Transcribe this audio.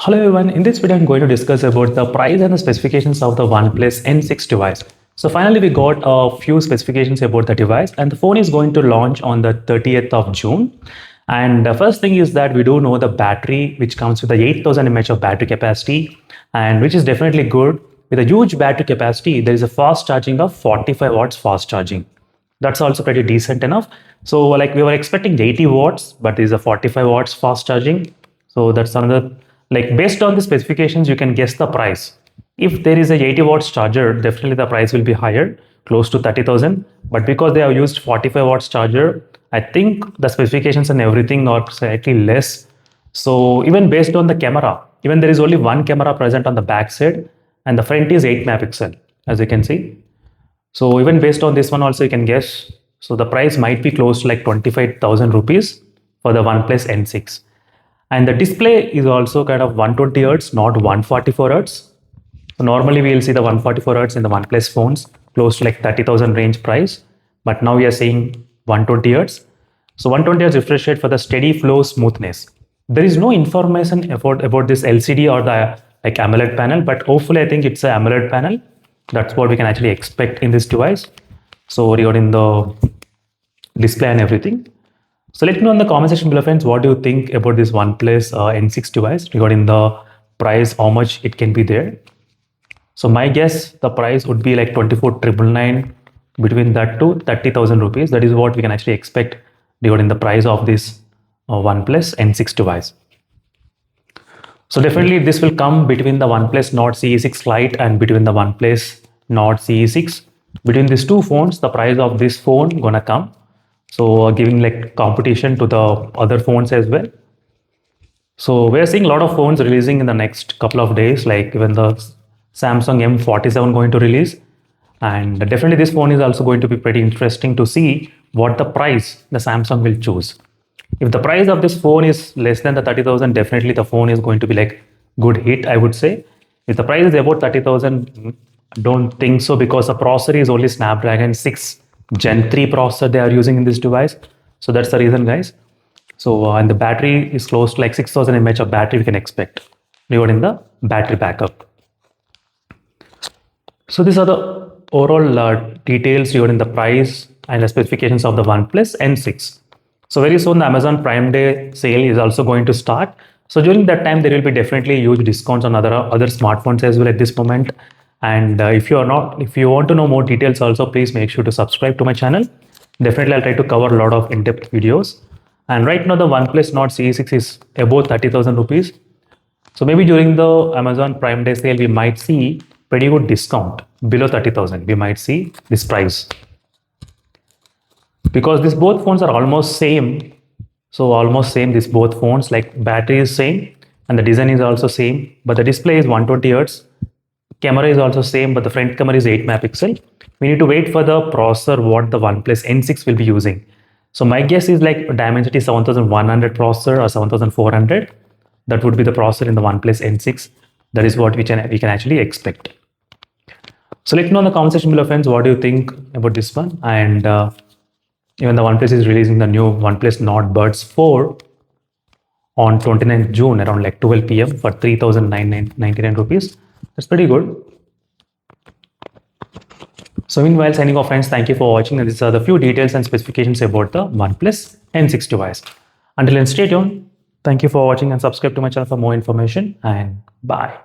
Hello everyone, in this video I'm going to discuss about the price and the specifications of the OnePlus N6 device. So finally we got a few specifications about the device and the phone is going to launch on the 30th of June. And the first thing is that we do know the battery which comes with the 8000 mAh of battery capacity and which is definitely good. With a huge battery capacity, there is a fast charging of 45 watts fast charging. That's also pretty decent enough. So like we were expecting 80 watts, but there is a 45 watts fast charging. So that's another, like based on the specifications, you can guess the price. If there is a 80 watts charger, definitely the price will be higher, close to 30,000. But because they have used 45 watts charger, I think the specifications and everything are slightly less. So even based on the camera, even there is only one camera present on the back side and the front is 8 megapixel, as you can see. So even based on this one also you can guess. So the price might be close to like 25,000 rupees for the OnePlus N6. And the display is also kind of 120 Hz, not 144 Hz. So normally we will see the 144 Hz in the OnePlus phones, close to like 30,000 range price. But now we are seeing 120 Hz. So 120 Hz refresh rate for the steady flow smoothness. There is no information about this LCD or the like AMOLED panel, but hopefully I think it's an AMOLED panel. That's what we can actually expect in this device. So regarding the display and everything. So let me know in the comment section below, friends, what do you think about this OnePlus N6 device regarding the price, how much it can be there. So my guess, the price would be like 24,999 between that to 30,000 rupees. That is what we can actually expect regarding the price of this OnePlus N6 device. So definitely this will come between the OnePlus Nord CE6 Lite and between the OnePlus Nord CE6. Between these two phones, the price of this phone gonna come. So giving like competition to the other phones as well. So we're seeing a lot of phones releasing in the next couple of days, like even the Samsung M47 going to release. And definitely this phone is also going to be pretty interesting to see what the price the Samsung will choose. If the price of this phone is less than the 30,000, definitely the phone is going to be like good hit, I would say. If the price is about 30,000, don't think so, because the processor is only Snapdragon 6 Gen 3 processor they are using in this device. So that's the reason, guys. So and the battery is close to like 6000 mAh of battery we can expect regarding the battery backup. So these are the overall details regarding the price and the specifications of the OnePlus N6. So very soon the Amazon Prime Day sale is also going to start. So during that time there will be definitely huge discounts on other smartphones as well at this moment. And if you want to know more details also, please make sure to subscribe to my channel. Definitely I'll try to cover a lot of in-depth videos. And right now the OnePlus Nord CE6 is above 30,000 rupees. So maybe during the Amazon Prime Day sale we might see pretty good discount below 30,000. We might see this price. Because these both phones are almost same. So almost same, these both phones, like battery is same and the design is also same, but the display is 120 Hz. Camera is also same, but the front camera is 8 megapixel. We need to wait for the processor what the OnePlus N6 will be using. So my guess is like Dimensity 7100 processor or 7400. That would be the processor in the OnePlus N6. That is what we can actually expect. So let me know in the comment section below, friends, what do you think about this one. And even the OnePlus is releasing the new OnePlus Nord Buds 4 on 29th June around like 12 PM for 3,999 rupees. That's pretty good. So meanwhile, signing off, friends, thank you for watching. And these are the few details and specifications about the OnePlus N6 device. Until then, stay tuned. Thank you for watching and subscribe to my channel for more information, and bye.